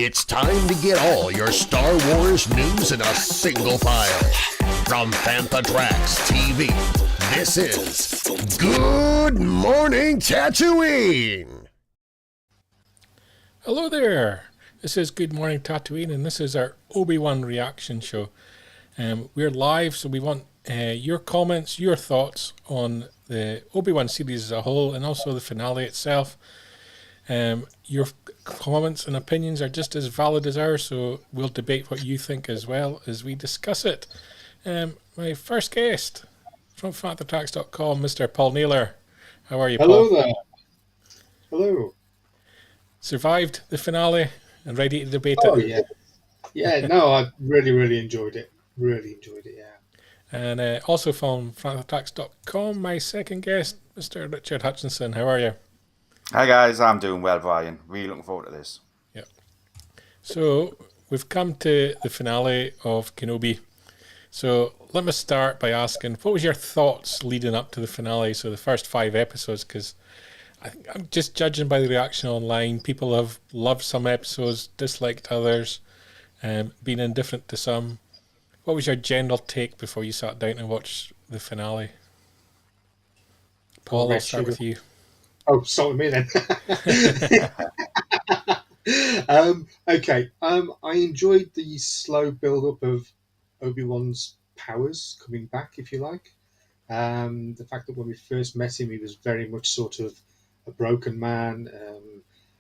It's time to get all your Star Wars news in a single file. From Fantha Tracks TV, this is Good Morning Tatooine! Hello there, this is Good Morning Tatooine, and this is our Obi-Wan reaction show. We're live, so we want your comments, your thoughts on the Obi-Wan series as a whole, and also the finale itself. Your comments and opinions are just as valid as ours, so we'll debate what you think as well as we discuss it. My first guest from FanthaTracks.com, Mr. Paul Naylor. How are you, Paul? Hello there. Hello. Survived the finale and ready to debate it? Oh, yeah. Yeah, no, I really enjoyed it. Really enjoyed it, yeah. And also from FanthaTracks.com, my second guest, Mr. Richard Hutchinson. How are you? Hi guys, I'm doing well, Brian. Really looking forward to this. Yeah. So we've come to the finale of Kenobi. So let me start by asking, what was your thoughts leading up to the finale? So the first 5 episodes, because I'm just judging by the reaction online. People have loved some episodes, disliked others, been indifferent to some. What was your general take before you sat down and watched the finale? Paul, I'll start with you. Oh, start with me then. Okay. I enjoyed the slow build-up of Obi-Wan's powers coming back, if you like. The fact that when we first met him, he was very much sort of a broken man,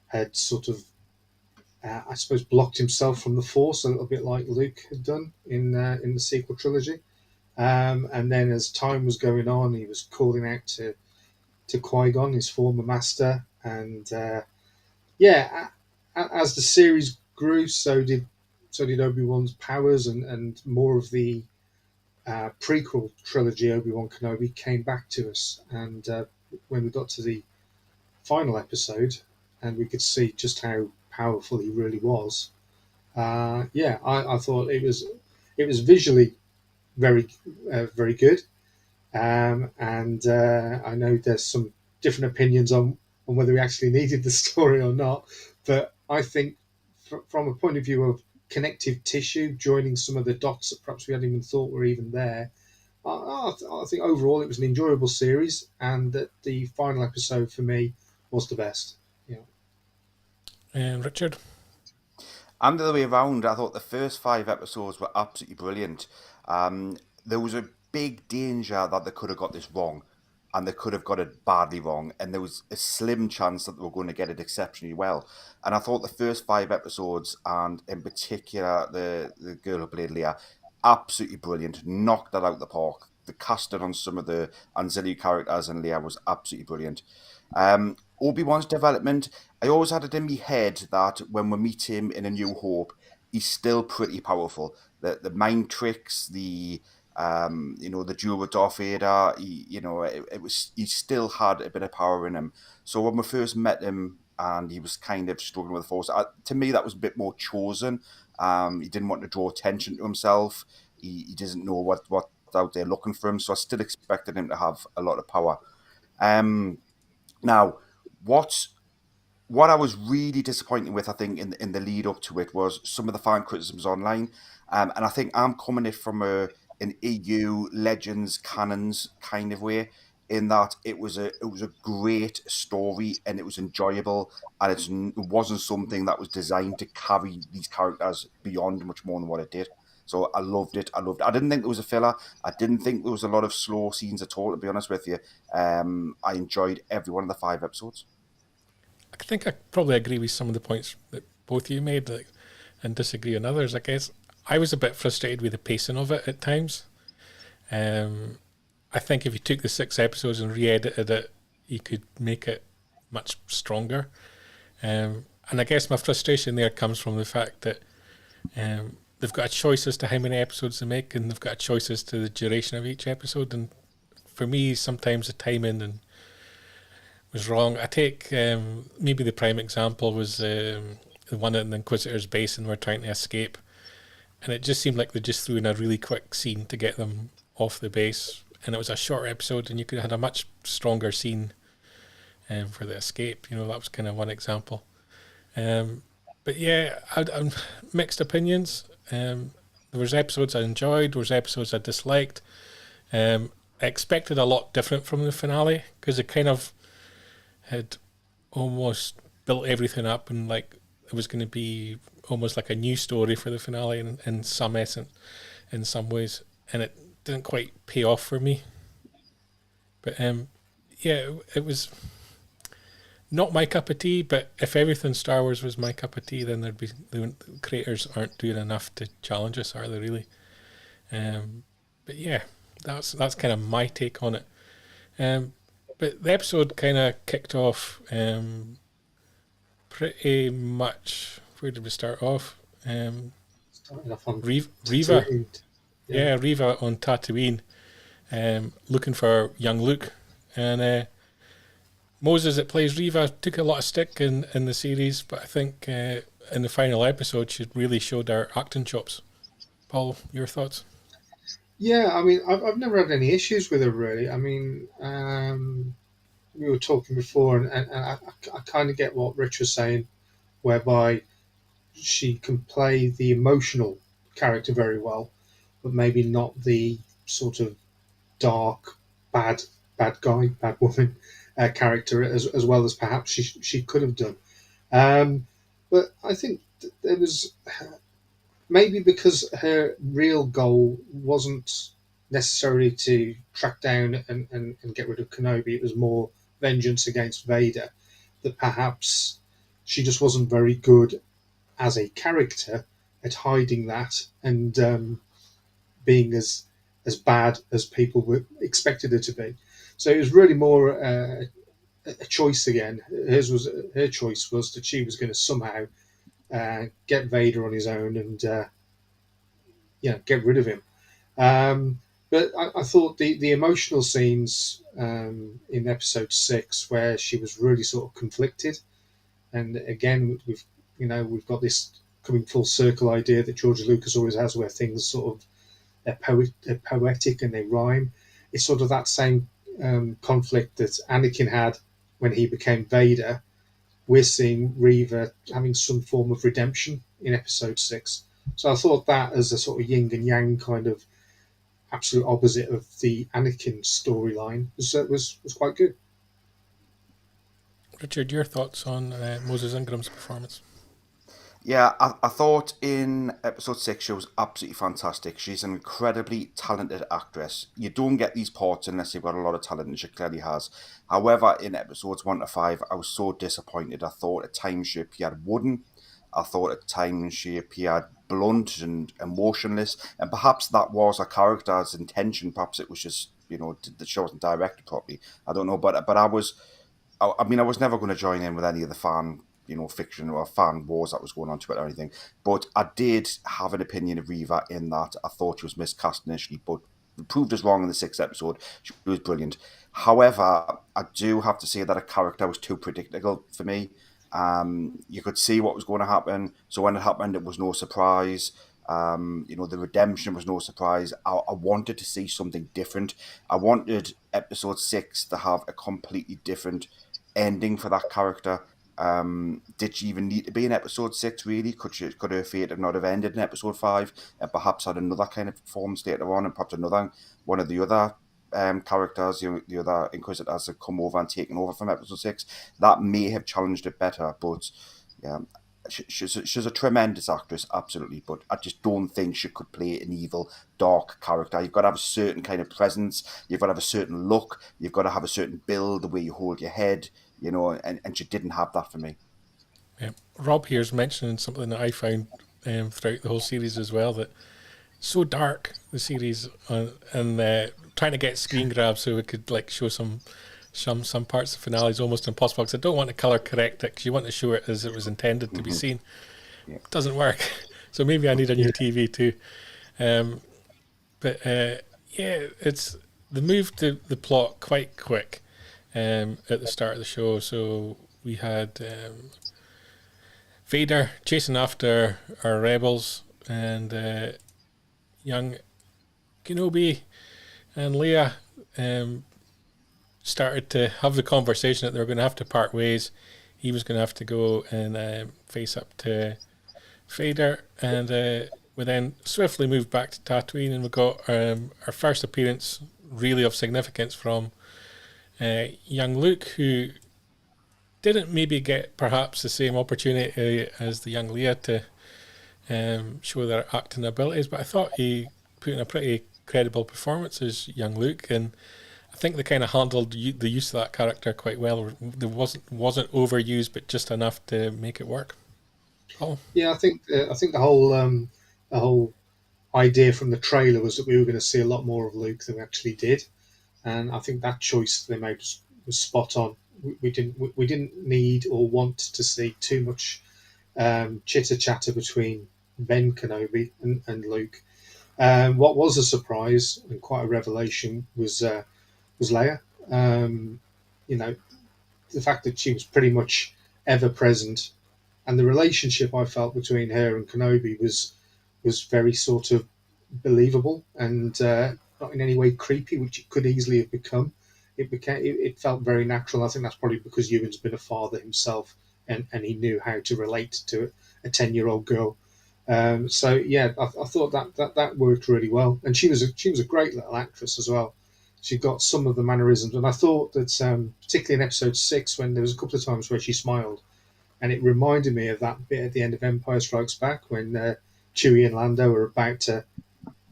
had sort of, I suppose, blocked himself from the Force a little bit like Luke had done in the sequel trilogy. And then as time was going on, he was calling out to Qui-Gon, his former master, and as the series grew, so did Obi-Wan's powers, and more of the prequel trilogy, Obi-Wan Kenobi, came back to us. And when we got to the final episode, and we could see just how powerful he really was, I thought it was visually very good. And I know there's some different opinions on whether we actually needed the story or not, but I think from a point of view of connective tissue, joining some of the dots that perhaps we hadn't even thought were even there, I think overall it was an enjoyable series, and that the final episode for me was the best. Yeah. And Richard? I'm the other way around. I thought the first 5 episodes were absolutely brilliant. There was a big danger that they could have got this wrong, and they could have got it badly wrong, and there was a slim chance that they were going to get it exceptionally well. And I thought the first 5 episodes, and in particular the girl who played Leia, absolutely brilliant, knocked that out of the park. The casting on some of the ancillary characters and Leia was absolutely brilliant. Obi-Wan's development, I always had it in my head that when we meet him in A New Hope, he's still pretty powerful. The mind tricks, the duel with Darth Vader, he still had a bit of power in him. So when we first met him and he was kind of struggling with the Force, to me that was a bit more chosen. He didn't want to draw attention to himself. He doesn't know what's out there looking for him, so I still expected him to have a lot of power. Now, what what I was really disappointed with, I think, in the lead up to it was some of the fan criticisms online. And I think I'm coming at it from an EU legends canons kind of way, in that it was a great story and it was enjoyable, and it wasn't something that was designed to carry these characters beyond much more than what it did. So I loved it. I didn't think there was a filler. I didn't think there was a lot of slow scenes at all, to be honest with you. I enjoyed every one of the 5 episodes. I think I probably agree with some of the points that both of you made, and disagree on others. I guess I was a bit frustrated with the pacing of it at times. I think if you took the 6 episodes and re-edited it, you could make it much stronger. And I guess my frustration there comes from the fact that they've got a choice as to how many episodes they make, and they've got a choice as to the duration of each episode. And for me, sometimes the timing was wrong. I take maybe the prime example was the one in the Inquisitor's base, and we're trying to escape, and it just seemed like they just threw in a really quick scene to get them off the base, and it was a short episode, and you could have had a much stronger scene for the escape. That was kind of one example. But yeah, I'm mixed opinions. There was episodes I enjoyed, there was episodes I disliked. I expected a lot different from the finale, because it kind of had almost built everything up, and like it was going to be almost like a new story for the finale in some essence, in some ways, and it didn't quite pay off for me. But yeah, it was not my cup of tea. But if everything Star Wars was my cup of tea, then the creators aren't doing enough to challenge us, are they really? But yeah, that's kind of my take on it. But the episode kind of kicked off pretty much. Where did we start off? Starting off on Riva. Tatooine. Yeah, Riva on Tatooine, looking for young Luke. And Moses, that plays Riva, took a lot of stick in the series, but I think in the final episode she really showed her acting chops. Paul, your thoughts? Yeah, I mean, I've never had any issues with her, really. I mean, we were talking before, and I kind of get what Rich was saying, whereby she can play the emotional character very well, but maybe not the sort of dark, bad guy, bad woman character as well as perhaps she could have done. But I think there was maybe because her real goal wasn't necessarily to track down and get rid of Kenobi. It was more vengeance against Vader, that perhaps she just wasn't very good as a character at hiding that and being as bad as people were expected her to be. So it was really more a choice again. Her choice was that she was going to somehow get Vader on his own and get rid of him. But I thought the emotional scenes in episode 6, where she was really sort of conflicted, and again we've got this coming full circle idea that George Lucas always has, where things sort of they're poetic and they rhyme. It's sort of that same conflict that Anakin had when he became Vader. We're seeing Reva having some form of redemption in episode 6. So I thought that as a sort of yin and yang kind of absolute opposite of the Anakin storyline was quite good. Richard, your thoughts on Moses Ingram's performance? Yeah, I thought in episode 6 she was absolutely fantastic. She's an incredibly talented actress. You don't get these parts unless you've got a lot of talent, and she clearly has. However, in episodes 1 to 5, I was so disappointed. I thought at times she appeared wooden. I thought at times she appeared blunt and emotionless. And perhaps that was her character's intention. Perhaps it was just, that she wasn't directed properly. I don't know. But I was never going to join in with any of the fan fiction or fan wars that was going on Twitter or anything. But I did have an opinion of Reva in that I thought she was miscast initially, but proved us wrong in the 6th episode. She was brilliant. However, I do have to say that her character was too predictable for me. You could see what was going to happen. So when it happened, it was no surprise. The redemption was no surprise. I wanted to see something different. I wanted episode 6 to have a completely different ending for that character. Did she even need to be in episode 6, really? Could her fate have not have ended in episode 5 and perhaps had another kind of performance later on, and perhaps another one of the other characters, the other Inquisitors have come over and taken over from episode 6? That may have challenged it better, but yeah, she's a tremendous actress, absolutely, but I just don't think she could play an evil, dark character. You've got to have a certain kind of presence, you've got to have a certain look, you've got to have a certain build, the way you hold your head, and she didn't have that for me. Yeah. Rob here's mentioning something that I found throughout the whole series as well, that so dark, the series, and trying to get screen grabs so we could show some parts of the finale is almost impossible, because I don't want to colour correct it, because you want to show it as it was intended to be seen. Yeah. It doesn't work. So maybe I need a new TV too. It's they moved the plot quite quick at the start of the show. So we had Vader chasing after our rebels, and young Kenobi and Leia started to have the conversation that they were going to have to part ways. He was going to have to go and face up to Vader, and we then swiftly moved back to Tatooine, and we got our first appearance really of significance from young Luke, who didn't maybe get perhaps the same opportunity as the young Leia to show their acting abilities, but I thought he put in a pretty credible performance as young Luke, and I think they kind of handled the use of that character quite well. It wasn't overused, but just enough to make it work. Oh, Yeah, I think the whole idea from the trailer was that we were going to see a lot more of Luke than we actually did, and I think that choice they made was spot on. We didn't need or want to see too much chitter chatter between Ben Kenobi and Luke. What was a surprise and quite a revelation was Leia. The fact that she was pretty much ever present, and the relationship I felt between her and Kenobi was very sort of believable and not in any way creepy, which it could easily have become. It felt very natural. I think that's probably because Ewan's been a father himself, and he knew how to relate to a 10-year-old girl. I thought that worked really well, and she was a great little actress as well. She got some of the mannerisms, and I thought that particularly in episode 6, when there was a couple of times where she smiled, and it reminded me of that bit at the end of Empire Strikes Back when Chewie and Lando are about to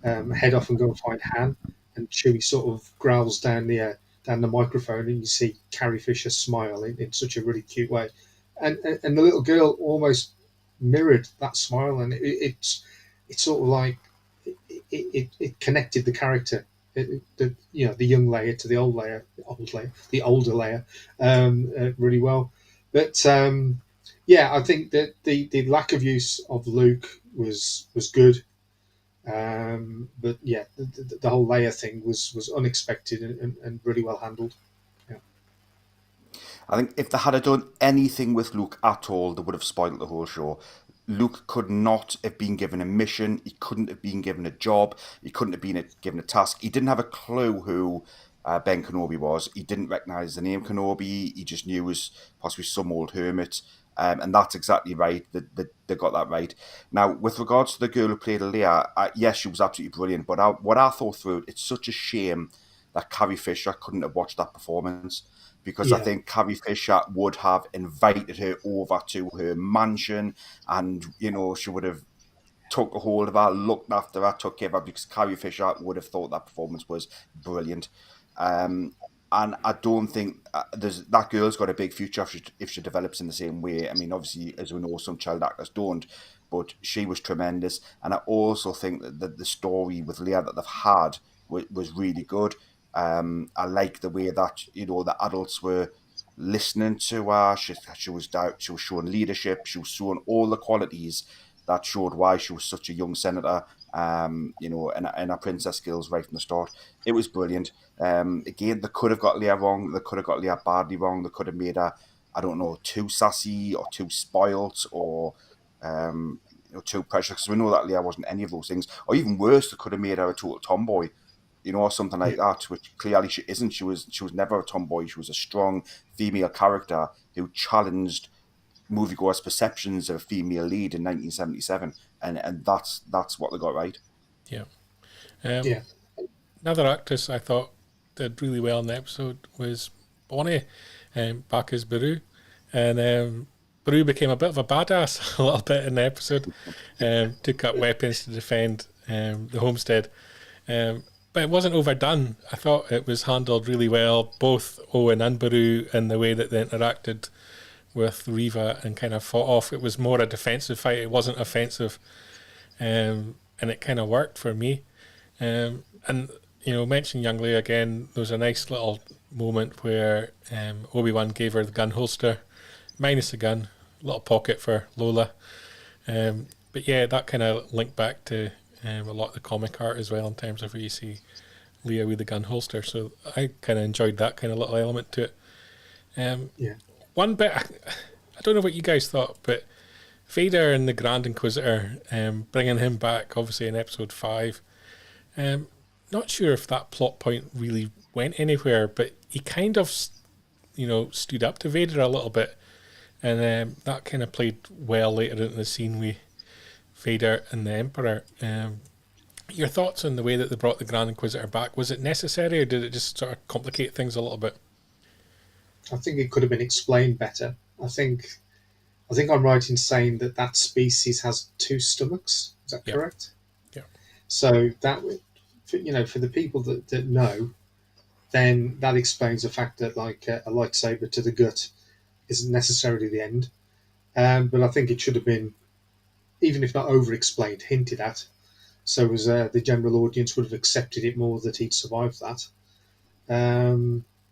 head off and go and find Han, and Chewie sort of growls down the microphone, and you see Carrie Fisher smile in such a really cute way, and the little girl almost mirrored that smile, and it's sort of like it connected the character, the young Leia to the old Leia, the older Leia, really well. But I think that the lack of use of Luke was good. But yeah, the whole Leia thing was unexpected and really well handled. Yeah. I think if they had done anything with Luke at all, they would have spoiled the whole show. Luke could not have been given a mission. He couldn't have been given a job. He couldn't have been given a task. He didn't have a clue who Ben Kenobi was. He didn't recognise the name Kenobi. He just knew he was possibly some old hermit. And that's exactly right. They got that right. Now, with regards to the girl who played Leia, yes, she was absolutely brilliant. But what I thought through it, it's such a shame that Carrie Fisher couldn't have watched that performance, because I think Carrie Fisher would have invited her over to her mansion, and she would have took a hold of her, looked after her, took care of her, because Carrie Fisher would have thought that performance was brilliant. And I don't think that girl's got a big future if she develops in the same way. I mean, obviously, as we know, some child actors don't, but she was tremendous. And I also think that the story with Leia that they've had was really good. I like the way that the adults were listening to her. She was showing leadership. She was showing all the qualities that showed why she was such a young senator. And her princess skills right from the start. It was brilliant. Again, they could have got Leia wrong. They could have got Leia badly wrong. They could have made her, I don't know, too sassy or too spoilt or too precious. Because we know that Leia wasn't any of those things. Or even worse, they could have made her a total tomboy. Or something like that, which clearly she isn't. She was never a tomboy. She was a strong female character who challenged moviegoers' perceptions of a female lead in 1977, and that's what they got right. Yeah. Yeah. Another actress I thought did really well in the episode was Bonnie, back as Beru. And Beru became a bit of a badass a little bit in the episode. Took up weapons to defend the homestead. But it wasn't overdone. I thought it was handled really well, both Owen and Beru, and the way that they interacted with Reva and kind of fought off. It was more a defensive fight. It wasn't offensive. And it kind of worked for me. And mention Young Leia again. There was a nice little moment where Obi-Wan gave her the gun holster, minus the gun, little pocket for Lola. But yeah, that kind of linked back to a lot of the comic art as well, in terms of where you see Leia with the gun holster. So I kind of enjoyed that kind of little element to it. Yeah. One bit, I don't know what you guys thought, but Vader and the Grand Inquisitor, bringing him back, obviously in episode 5. Not sure if that plot point really went anywhere, but he kind of, stood up to Vader a little bit, and that kind of played well later in the scene with Vader and the Emperor. Your thoughts on the way that they brought the Grand Inquisitor back? Was it necessary, or did it just sort of complicate things a little bit? I think it could have been explained better. I think I'm right in saying that species has 2 stomachs. Is that correct? Yeah. So that, for the people that know, then that explains the fact that like a lightsaber to the gut isn't necessarily the end. But I think it should have been, even if not over-explained, hinted at. So as the general audience would have accepted it more that he'd survived that.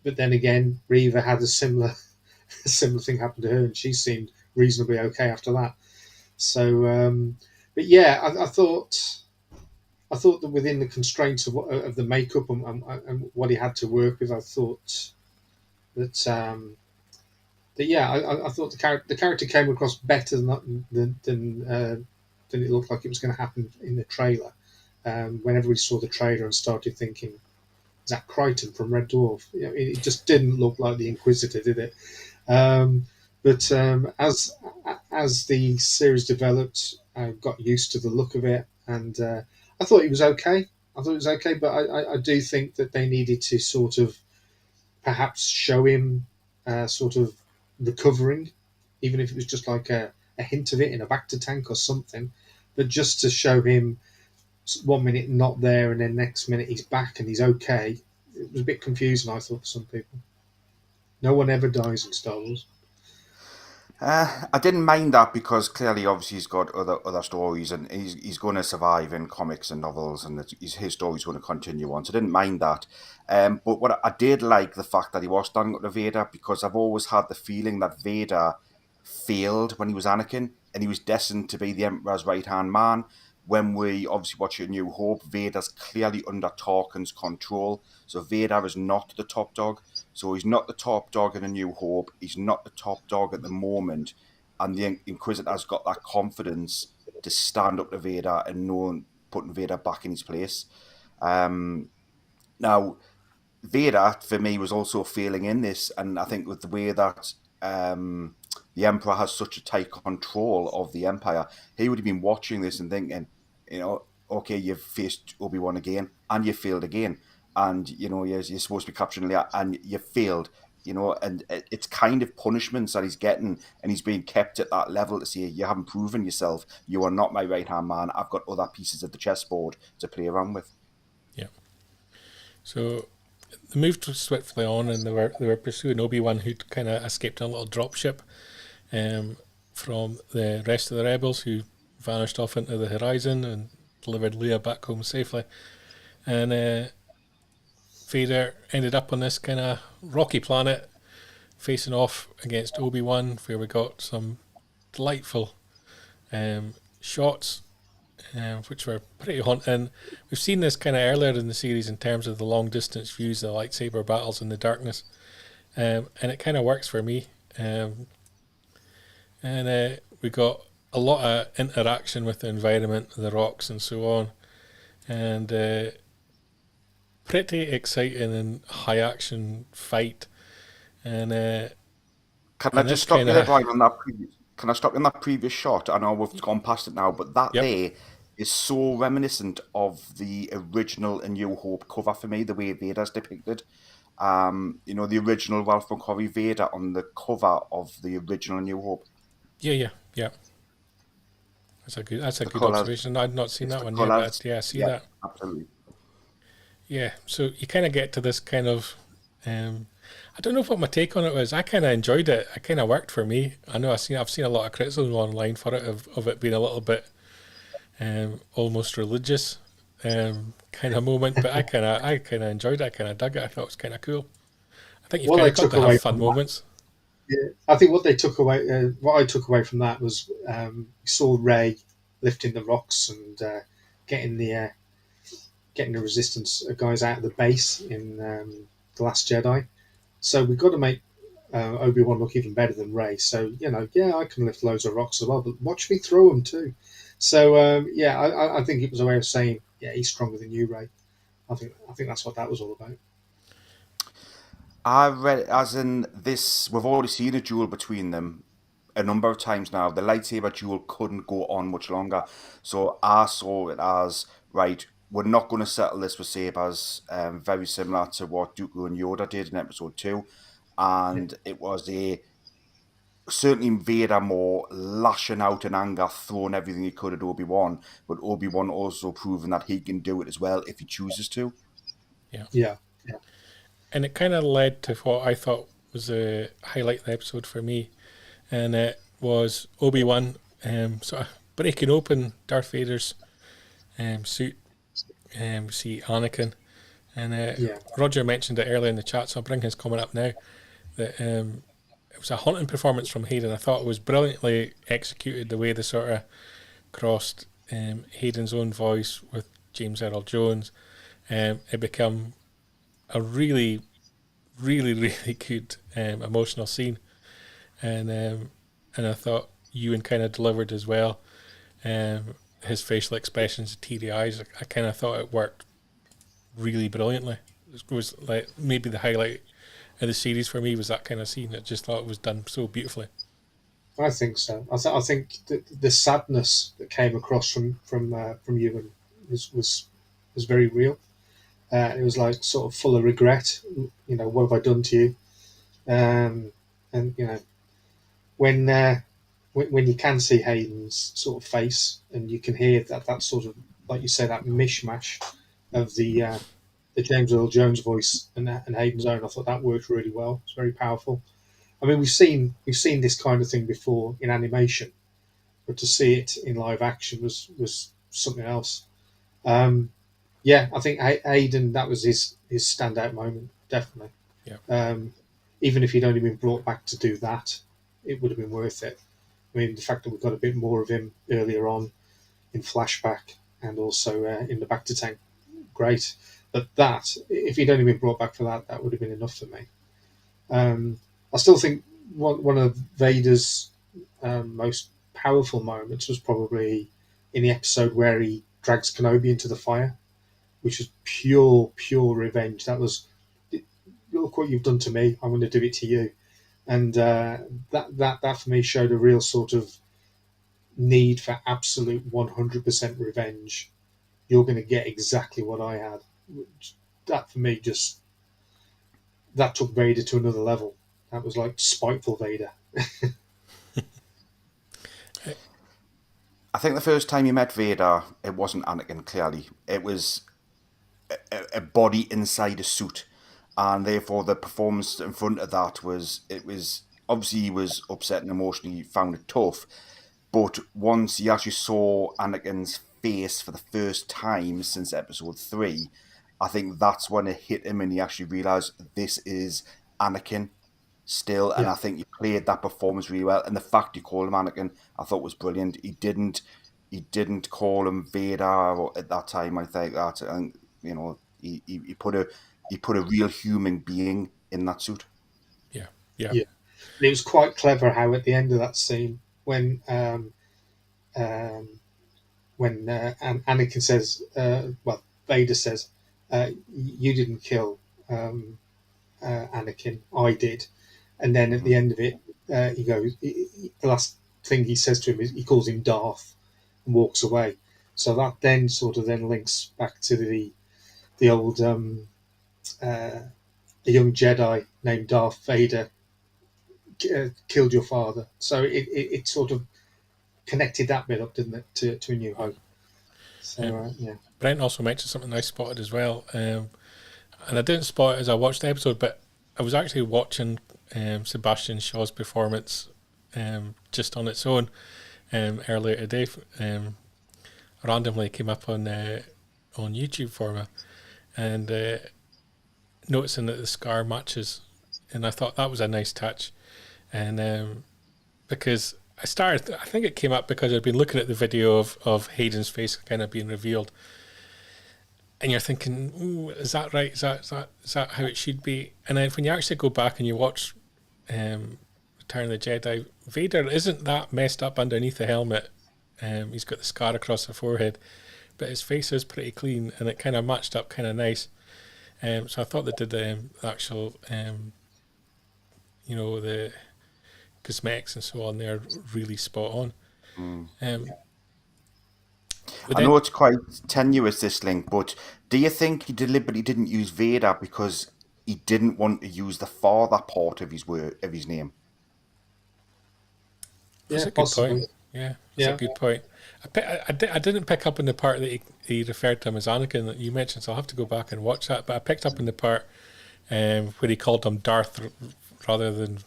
But then again, Reva had a similar thing happen to her, and she seemed reasonably okay after that. So, but yeah, I thought that within the constraints of the makeup and what he had to work with, I thought that I thought the character came across better than it looked like it was going to happen in the trailer. When everybody saw the trailer and started thinking, is that Crichton from Red Dwarf? It just didn't look like the Inquisitor, did it? But as the series developed, I got used to the look of it, and I thought it was okay. But I do think that they needed to sort of perhaps show him sort of recovering, even if it was just like a hint of it in a Bacta tank or something, but just to show him 1 minute not there and then next minute he's back and he's okay. It was a bit confusing, I thought, for some people. No one ever dies in Star Wars. I didn't mind that because clearly, obviously, he's got other stories and he's going to survive in comics and novels, and his story's going to continue on. So I didn't mind that. But what I did like the fact that he was standing up to Vader, because I've always had the feeling that Vader failed when he was Anakin, and he was destined to be the Emperor's right-hand man. When we obviously watch A New Hope, Vader's clearly under Tarkin's control. So Vader is not the top dog. So he's not the top dog in A New Hope. He's not the top dog at the moment. And the Inquisitor's got that confidence to stand up to Vader and putting Vader back in his place. Now, Vader, for me, was also failing in this. And I think with the way that the Emperor has such a tight control of the Empire, he would have been watching this and thinking, okay, you've faced Obi-Wan again, and you failed again. And, you're supposed to be capturing Leia, and you failed, and it's kind of punishments that he's getting, and he's being kept at that level to say, you haven't proven yourself, you are not my right-hand man, I've got other pieces of the chessboard to play around with. Yeah. So they moved swiftly on, and they were pursuing Obi-Wan, who'd kind of escaped on a little dropship from the rest of the rebels, who vanished off into the horizon and delivered Leia back home safely. And Vader ended up on this kind of rocky planet, facing off against Obi-Wan, where we got some delightful shots, which were pretty haunting. We've seen this kind of earlier in the series in terms of the long distance views of the lightsaber battles in the darkness, and it kind of works for me. And we got a lot of interaction with the environment, the rocks and so on, and pretty exciting and high action fight. And can I just stop you there, Brian, on that previous? can I stop you on that previous shot? I know we've gone past it now, but that Yep. there is so reminiscent of the original A New Hope cover for me, the way Vader's depicted. The original Ralph McQuarrie Vader on the cover of the original A New Hope. Yeah. That's a The good colours, observation. I'd not seen it's that the one yet, but colours. yeah, I see Yeah, that. absolutely. Yeah, so you kind of get to this kind of. I don't know what my take on it was. I kind of enjoyed it. It kind of worked for me. I know I've seen a lot of criticism online for it of it being a little bit almost religious kind of moment, but I kind of enjoyed it. I kind of dug it. I thought it was kind of cool. I think you've What kind I of got took to have away fun from that, moments. yeah, I think what I took away from that was you saw Rey lifting the rocks and getting the getting the resistance guys out of the base in the Last Jedi. So we've got to make Obi-Wan look even better than Rey. So yeah, I can lift loads of rocks as well, but watch me throw them too. So I think it was a way of saying, yeah, he's stronger than you, Rey. I think that's what that was all about. I read it as in this. We've already seen a duel between them a number of times now. The lightsaber duel couldn't go on much longer, so I saw it as right. We're not going to settle this with sabers. Very similar to what Dooku and Yoda did in Episode 2, Yeah, and it was a certainly Vader more lashing out in anger, throwing everything he could at Obi-Wan, but Obi-Wan also proving that he can do it as well if he chooses to. Yeah, yeah, and it kind of led to what I thought was a highlight of the episode for me, and it was Obi-Wan sort of breaking open Darth Vader's suit. See Anakin, and yeah, Roger mentioned it earlier in the chat, so I'll bring his comment up now. That it was a haunting performance from Hayden. I thought it was brilliantly executed. The way they sort of crossed Hayden's own voice with James Earl Jones, it became a really, really, really good emotional scene, and I thought Ewan kind of delivered as well. His facial expressions, teary eyes, I kind of thought it worked really brilliantly. It was like maybe the highlight of the series for me was that kind of scene. I just thought it was done so beautifully. I think so. I think the sadness that came across from Ewan was very real. It was like sort of full of regret. What have I done to you? And when when you can see Hayden's sort of face and you can hear that sort of, like you say, that mishmash of the James Earl Jones voice and Hayden's own, I thought that worked really well. It's very powerful. I mean, we've seen this kind of thing before in animation, but to see it in live action was something else. Um, yeah, I think Hayden, that was his standout moment, definitely. Yeah, Um, Even if he'd only been brought back to do that, it would have been worth it. I mean, the fact that we got a bit more of him earlier on in flashback and also in the back to tank, great. But that, if he'd only been brought back for that, that would have been enough for me. I still think one of Vader's most powerful moments was probably in the episode where he drags Kenobi into the fire, which was pure revenge. That was, look what you've done to me. I'm going to do it to you, and that for me showed a real sort of need for absolute 100% revenge. You're going to get exactly what I had. That for me just that took Vader to another level. That was like spiteful Vader. I think the first time you met Vader, it wasn't Anakin, clearly. It was a body inside a suit. And therefore, the performance in front of that was obviously he was upset and emotionally found it tough. But once he actually saw Anakin's face for the first time since episode 3, I think that's when it hit him and he actually realised this is Anakin still. And Yeah, I think he played that performance really well. And the fact he called him Anakin, I thought was brilliant. He didn't call him Vader at that time. I think that, and he put a real human being in that suit. yeah, yeah, yeah. And it was quite clever how at the end of that scene um, when Anakin says, well, Vader says, "You didn't kill Anakin, I did," and then at the end of it, he goes, the last thing he says to him is he calls him Darth and walks away. So that then sort of then links back to the old a young Jedi named Darth Vader killed your father. So it sort of connected that bit up, didn't it, to A New Hope? So yeah. Brent also mentioned something I spotted as well, and I didn't spot it as I watched the episode, but I was actually watching Sebastian Shaw's performance just on its own earlier today. Randomly came up on YouTube for me, and noticing that the scar matches, and I thought that was a nice touch, and because I think it came up because I'd been looking at the video of Hayden's face kind of being revealed, and you're thinking, ooh, is that right? Is that how it should be? And then when you actually go back and you watch Return of the Jedi, Vader isn't that messed up underneath the helmet. He's got the scar across the forehead, but his face is pretty clean, and it kind of matched up kind of nice. So I thought they did the actual, the cosmetics and so on there really spot on. I know it's quite tenuous, this link, but do you think he deliberately didn't use Vader because he didn't want to use the father part of his name? That's a good point. Yeah, that's a good point. I didn't pick up on the part that he referred to him as Anakin that you mentioned, so I'll have to go back and watch that. But I picked up on the part where he called him Darth rather than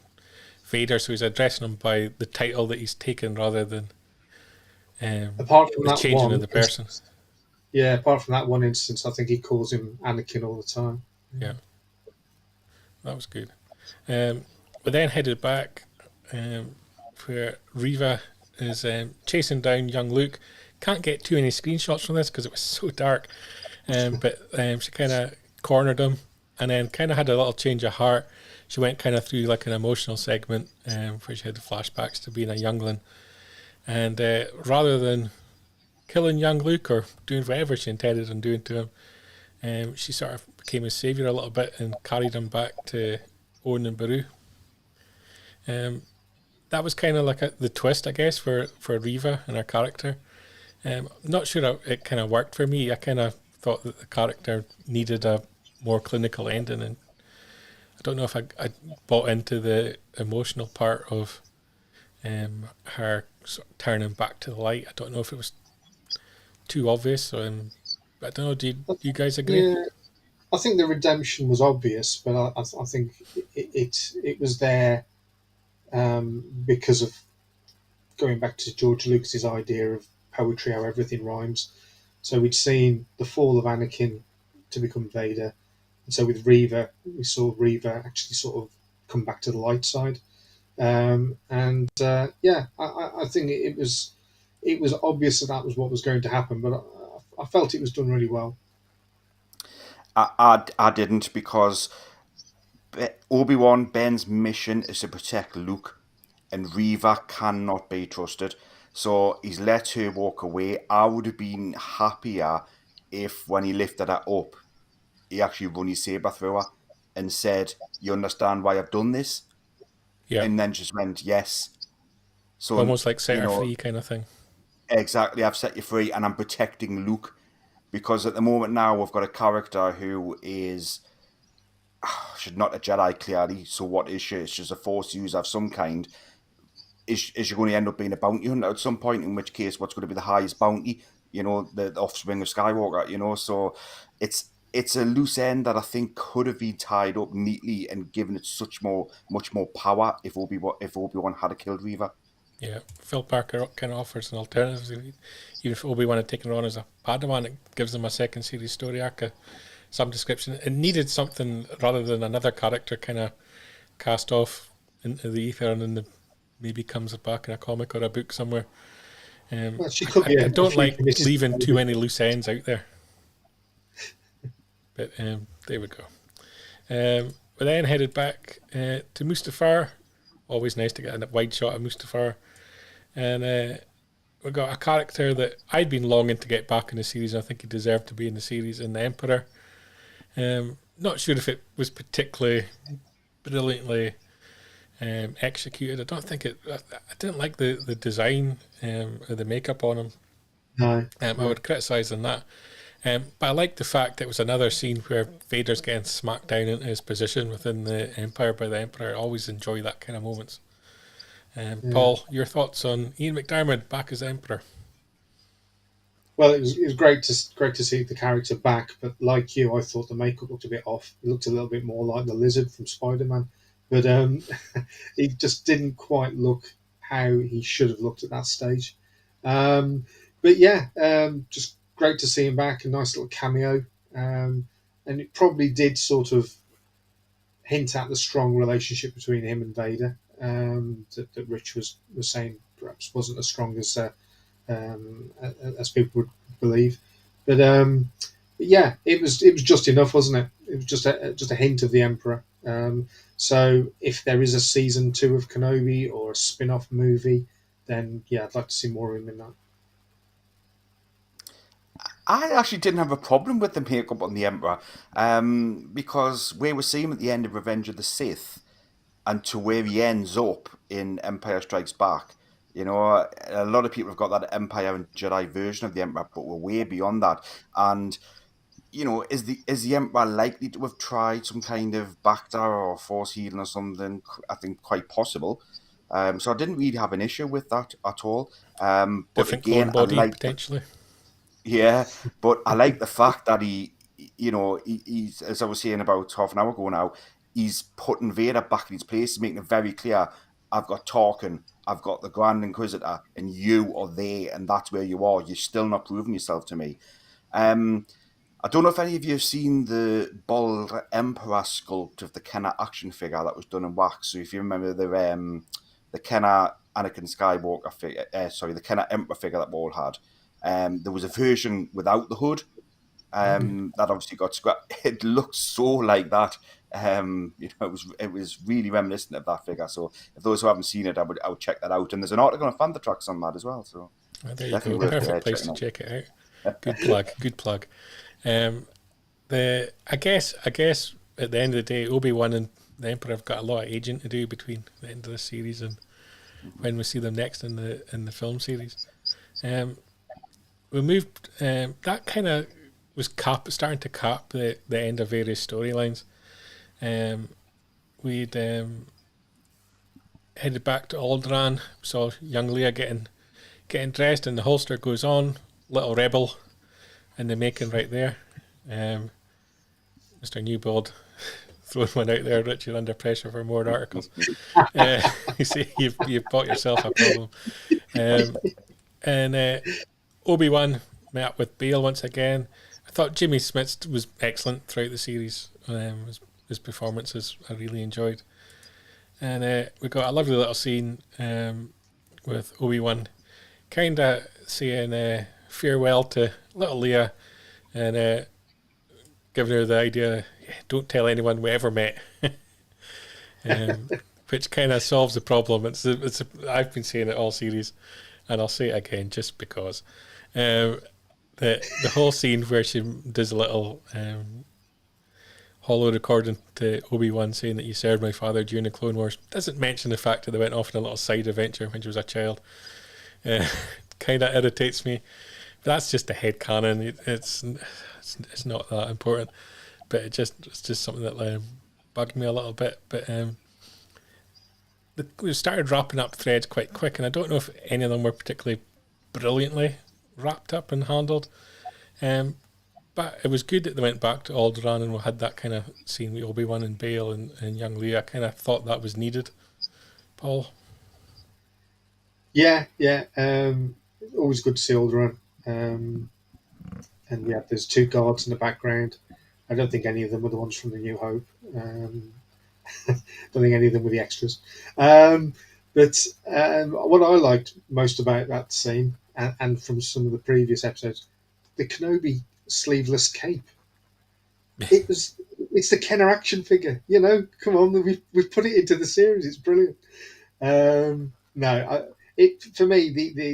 Vader, so he's addressing him by the title that he's taken rather than apart from the that changing one of the person. Yeah, apart from that one instance, I think he calls him Anakin all the time. Yeah, that was good. We then headed back where Reva is chasing down young Luke. Can't get too many screenshots from this because it was so dark, but she kind of cornered him and then kind of had a little change of heart. She went kind of through like an emotional segment where she had the flashbacks to being a youngling, and rather than killing young Luke or doing whatever she intended on doing to him, she sort of became his saviour a little bit and carried him back to Owen and Beru. That was kind of like the twist, I guess, for Reva and her character. I'm not sure it kind of worked for me. I kind of thought that the character needed a more clinical ending, and I don't know if I bought into the emotional part of her sort of turning back to the light. I don't know if it was too obvious. I don't know. Do you guys agree? Yeah, I think the redemption was obvious, but I think it was there because of going back to George Lucas's idea of poetry, how everything rhymes. So we'd seen the fall of Anakin to become Vader, and so with Reva, we saw Reva actually sort of come back to the light side. I think it was obvious that was what was going to happen, but I felt it was done really well. I didn't, because Obi-Wan, Ben's mission is to protect Luke, and Reva cannot be trusted. So he's let her walk away. I would have been happier if, when he lifted her up, he actually run his saber through her and said, "You understand why I've done this?" Yeah. And then just went, "Yes." So almost like set her free kind of thing. Exactly. I've set you free, and I'm protecting Luke, because at the moment now we've got a character who is she's not a Jedi, clearly. So what is she? She's a Force user of some kind. Is she going to end up being a bounty hunter at some point? In which case, what's going to be the highest bounty? The offspring of Skywalker. So it's a loose end that I think could have been tied up neatly and given it much more power if Obi-Wan had killed Reva. Yeah, Phil Parker kind of offers an alternative. Even if Obi-Wan had taken her on as a Padawan, it gives them a second series story arc, some description. It needed something rather than another character kind of cast off into the ether and then maybe comes back in a comic or a book somewhere. Well, she could be I don't like leaving too many loose ends out there. But there we go. We then headed back to Mustafar. Always nice to get a wide shot of Mustafar. And we got a character that I'd been longing to get back in the series. I think he deserved to be in the series, in the Emperor. Not sure if it was particularly brilliantly executed. I don't think I didn't like the design of the makeup on him. No. I would criticise on that. But I like the fact that it was another scene where Vader's getting smacked down into his position within the Empire by the Emperor. I always enjoy that kind of moments. Paul, your thoughts on Ian McDermott back as Emperor? Well, it was great to see the character back, but like you, I thought the makeup looked a bit off. It looked a little bit more like the Lizard from Spider-Man, but it just didn't quite look how he should have looked at that stage. But yeah, just great to see him back. A nice little cameo, and it probably did sort of hint at the strong relationship between him and Vader. That Rich was saying perhaps wasn't as strong as people would believe, but yeah, it was just enough, wasn't it? It was just a hint of the Emperor. So if there is a season 2 of Kenobi or a spin-off movie, then yeah, I'd like to see more of him in that. I actually didn't have a problem with the makeup on the Emperor, because where we see him at the end of Revenge of the Sith and to where he ends up in Empire Strikes Back, you know, a lot of people have got that Empire and Jedi version of the Emperor, but we're way beyond that. And you know, is the Emperor likely to have tried some kind of Bacta or Force healing or something? I think quite possible. So I didn't really have an issue with that at all. But Different again, clone body, I like potentially. yeah, but I like the fact that he's, as I was saying about half an hour ago now, he's putting Vader back in his place, making it very clear, I've got Tarkin, I've got the Grand Inquisitor, and you are there, and that's where you are. You're still not proving yourself to me. I don't know if any of you have seen the bald Emperor sculpt of the Kenner action figure that was done in wax. So if you remember the Kenner Anakin Skywalker figure, the Kenner Emperor figure that we all had, there was a version without the hood that obviously got scrapped. It looks so like that. It was really reminiscent of that figure. So if those who haven't seen it, I would check that out. And there's an article on Fan the Tracks on that as well. So there you go. Perfect place to check it out. Good plug. Good plug. I guess at the end of the day, Obi-Wan and the Emperor have got a lot of aging to do between the end of the series and when we see them next in the film series. We moved. That kind of was starting to cap the end of various storylines. We'd headed back to Alderaan. Saw young Leia getting dressed, and the holster goes on. Little rebel in the making right there. Mr. Newbold throwing one out there, Richard, under pressure for more articles. You see, you've bought yourself a problem. And Obi-Wan met up with Bale once again. I thought Jimmy Smits was excellent throughout the series. His performances I really enjoyed. And we got a lovely little scene with Obi-Wan kind of saying farewell to little Leia and giving her the idea, don't tell anyone we ever met, which kind of solves the problem. I've been saying it all series, and I'll say it again just because. The whole scene where she does a little hollow recording to Obi-Wan saying that you served my father during the Clone Wars doesn't mention the fact that they went off on a little side adventure when she was a child. Kind of irritates me. But that's just a headcanon. It's not that important, but it's just something that bugged me a little bit. But we started wrapping up threads quite quick, and I don't know if any of them were particularly brilliantly wrapped up and handled. But it was good that they went back to Alderaan and we had that kind of scene with Obi-Wan and Bale and young Leia. I kind of thought that was needed. Paul? Yeah. Always good to see Alderaan. And yeah, there's 2 guards in the background. I don't think any of them were the ones from the New Hope. Don't think any of them were the extras. But what I liked most about that scene, and from some of the previous episodes, the Kenobi sleeveless cape. It's the Kenner action figure. You know, come on, we've put it into the series. It's brilliant. For me,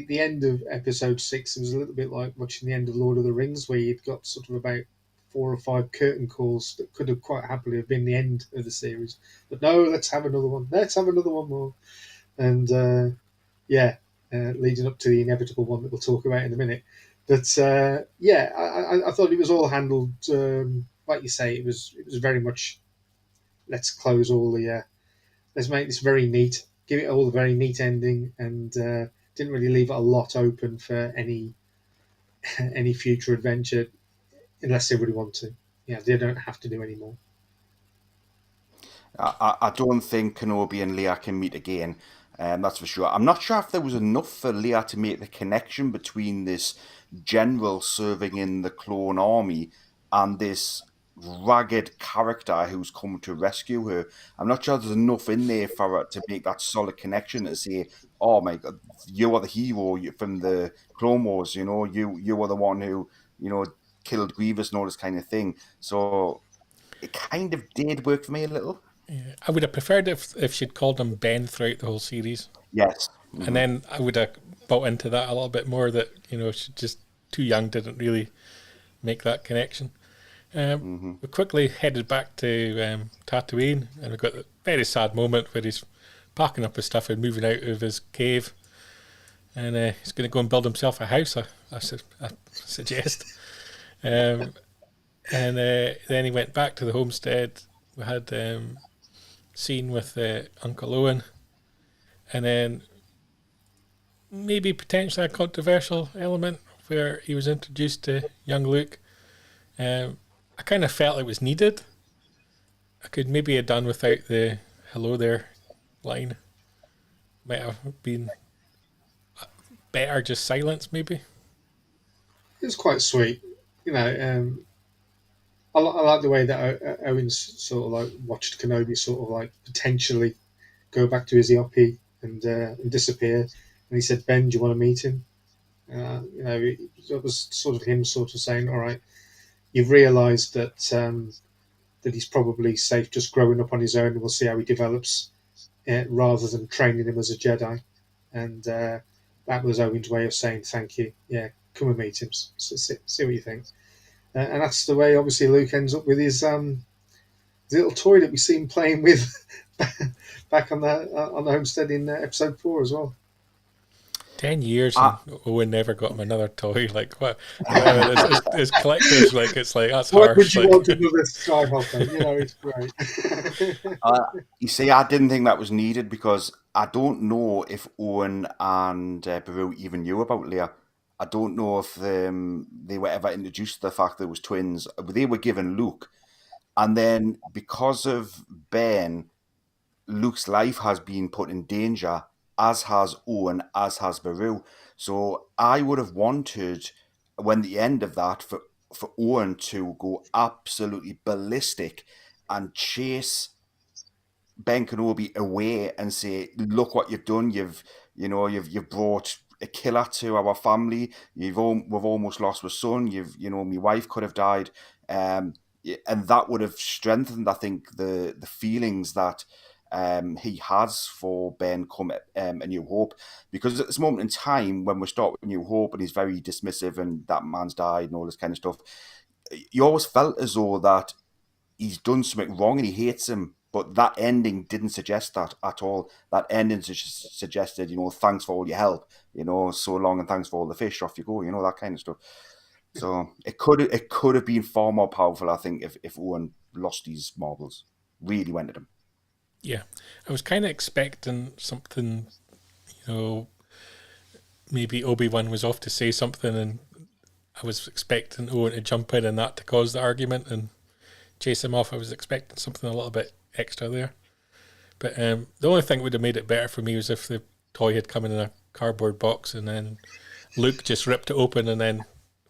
the end of episode 6 was a little bit like watching the end of Lord of the Rings, where you've got sort of about 4 or 5 curtain calls that could have quite happily have been the end of the series. But no, let's have another one. Let's have another one more. And leading up to the inevitable one that we'll talk about in a minute. But I thought it was all handled like you say. It was very much let's close all the let's make this very neat, give it all a very neat ending, and didn't really leave it a lot open for any future adventure unless they really want to. Yeah, they don't have to do any more. I don't think Kenobi and Leia can meet again. That's for sure. I'm not sure if there was enough for Leia to make the connection between this general serving in the clone army and this ragged character who's come to rescue her. I'm not sure there's enough in there for her to make that solid connection to say, oh my God, you are the hero from the Clone Wars, you know, you are the one who, you know, killed Grievous and all this kind of thing. So it kind of did work for me a little. Yeah, I would have preferred if she'd called him Ben throughout the whole series. Yes. Mm-hmm. And then I would have bought into that a little bit more, that, you know, she's just too young, didn't really make that connection. We quickly headed back to Tatooine, and we got a very sad moment where he's packing up his stuff and moving out of his cave, and he's going to go and build himself a house, I suggest. And then he went back to the homestead. We had scene with Uncle Owen, and then maybe potentially a controversial element where he was introduced to young Luke. I kind of felt it was needed. I could maybe have done without the "hello there" line. Might have been better just silence, maybe. It's quite sweet, you know. I like the way that Owen's sort of like watched Kenobi sort of like potentially go back to his ERP and disappear. And he said, "Ben, do you want to meet him?" You know, it was sort of him sort of saying, "All right, you've realised that that he's probably safe just growing up on his own, and we'll see how he develops, rather than training him as a Jedi." And that was Owen's way of saying thank you. Yeah, come and meet him. See what you think. And that's the way, obviously, Luke ends up with his little toy that we see him playing with back on the homestead in episode 4 as well. 10 years and Owen never got him another toy. Like, what? As collectors, like, it's like, that's what harsh. Would you like, want another Skywalker? You know, it's great. You see, I didn't think that was needed because I don't know if Owen and Beru even knew about Leia. I don't know if they were ever introduced to the fact that it was twins. They were given Luke. And then because of Ben, Luke's life has been put in danger, as has Owen, as has Beru. So I would have wanted, when the end of that, for Owen to go absolutely ballistic and chase Ben Kenobi away and say, "Look what you've done! You've brought a killer to our family. We've almost lost a son. My wife could have died." And that would have strengthened, I think, the feelings that he has for Ben come A New Hope. Because at this moment in time, when we start with A New Hope and he's very dismissive and that man's died and all this kind of stuff, you always felt as though that he's done something wrong and he hates him. But that ending didn't suggest that at all. That ending suggested, thanks for all your help, so long, and thanks for all the fish, off you go, that kind of stuff. So it could have been far more powerful, I think, if Owen lost these marbles, really went at him. Yeah, I was kind of expecting something, maybe Obi-Wan was off to say something, and I was expecting Owen to jump in and that to cause the argument and chase him off. I was expecting something a little bit extra there. But the only thing that would have made it better for me was if the toy had come in a cardboard box and then Luke just ripped it open and then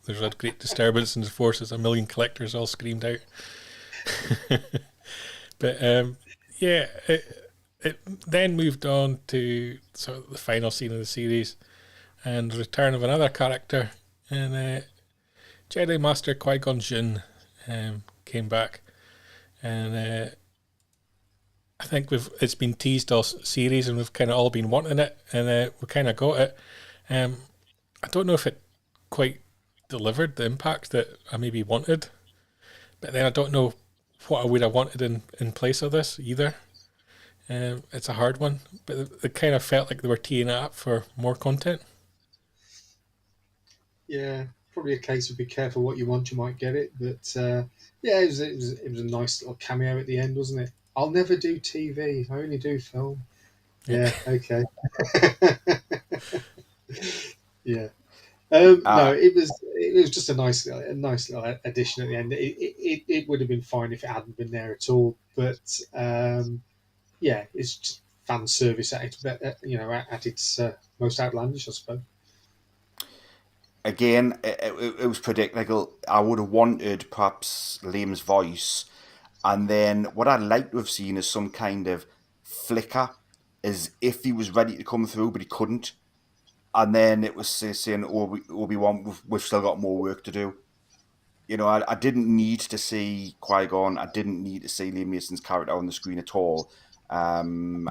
there's a great disturbance in the Force as a million collectors all screamed out. But it then moved on to sort of the final scene of the series and the return of another character, and Jedi Master Qui-Gon Jinn came back, and I think it's been teased all series and we've kind of all been wanting it, and we kind of got it. I don't know if it quite delivered the impact that I maybe wanted. but then I don't know what I would have wanted in place of this either. It's a hard one, but it kind of felt like they were teeing it up for more content. Yeah, probably a case of be careful what you want, you might get it. But yeah, it was a nice little cameo at the end, wasn't it? I'll never do TV. I only do film. Yeah, okay. Yeah. No, it was just a nice little addition at the end. It would have been fine if it hadn't been there at all. But yeah, it's just fan service at its at its most outlandish, I suppose. Again, it was predictable. I would have wanted perhaps Liam's voice, and then what I'd like to have seen is some kind of flicker, as if he was ready to come through, but he couldn't. And then it was saying, Obi-Wan, we've still got more work to do. I didn't need to see Qui-Gon. I didn't need to see Liam Neeson's character on the screen at all. And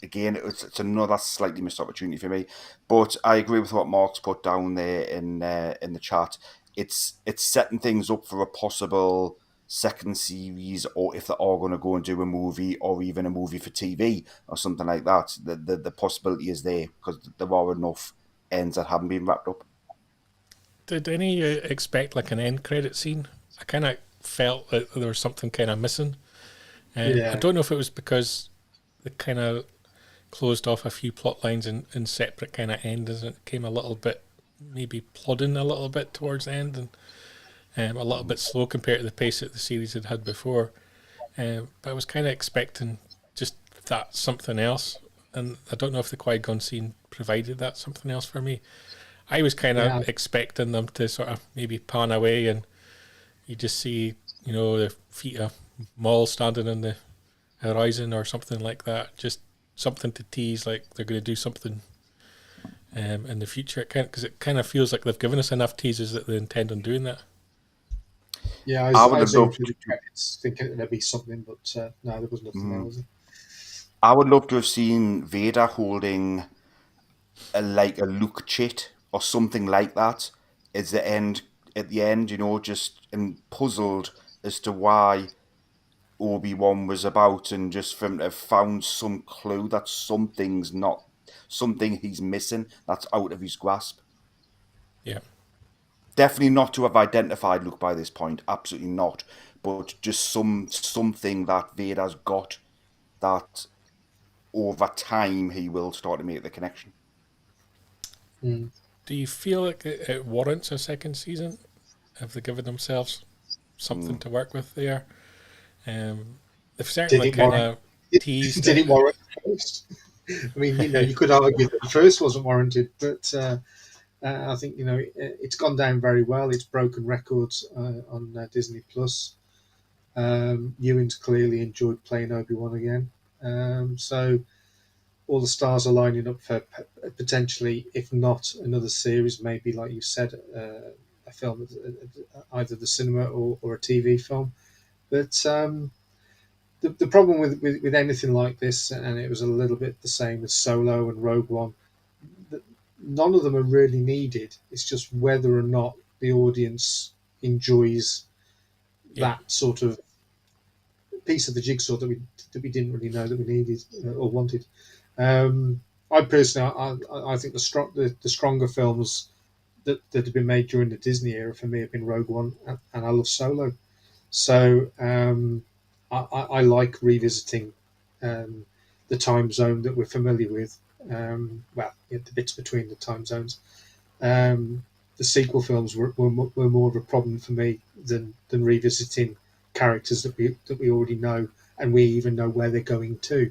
again, it's another slightly missed opportunity for me. But I agree with what Mark's put down there in the chat. It's setting things up for a possible second series, or if they are going to go and do a movie, or even a movie for TV or something like that. The possibility is there because there are enough ends that haven't been wrapped up. Did any expect like an end credit scene? I kind of felt that there was something kind of missing. Yeah. I don't know if it was because they kind of closed off a few plot lines in separate kind of endings, and it came a little bit, maybe plodding a little bit towards the end, and a little bit slow compared to the pace that the series had before. But I was kind of expecting just that something else, and I don't know if the Qui-Gon scene provided that something else for me. I was kind of expecting them to sort of maybe pan away and you just see, the feet of Maul standing in the horizon or something like that. Just something to tease, like they're going to do something in the future. Because it kind of feels like they've given us enough teasers that they intend on doing that. Yeah, I would have loved the credits thinking there'd be something, but no, there was nothing there, was there? I would love to have seen Vader holding a Luke chit or something like that at the end, just puzzled as to why Obi-Wan was about, and just for him to have found some clue that something he's missing that's out of his grasp. Yeah. Definitely not to have identified Luke by this point, absolutely not. But just something that Vader's got that over time he will start to make the connection. Do you feel like it warrants a second season? Have they given themselves something to work with there? They've certainly kind of teased Did it warrant the first? I mean, you could argue that the first wasn't warranted, but I think it's gone down very well. It's broken records on Disney Plus. Ewan's clearly enjoyed playing Obi-Wan again, so all the stars are lining up for potentially, if not another series, maybe like you said, a film, either the cinema or a TV film. But the problem with anything like this, and it was a little bit the same with Solo and Rogue One, that none of them are really needed. It's just whether or not the audience enjoys that sort of piece of the jigsaw that we didn't really know that we needed or wanted. I personally, I think the stronger films that have been made during the Disney era for me have been Rogue One and I love Solo. So I like revisiting the time zone that we're familiar with. The bits between the time zones. The sequel films were more of a problem for me than revisiting characters that we already know, and we even know where they're going to.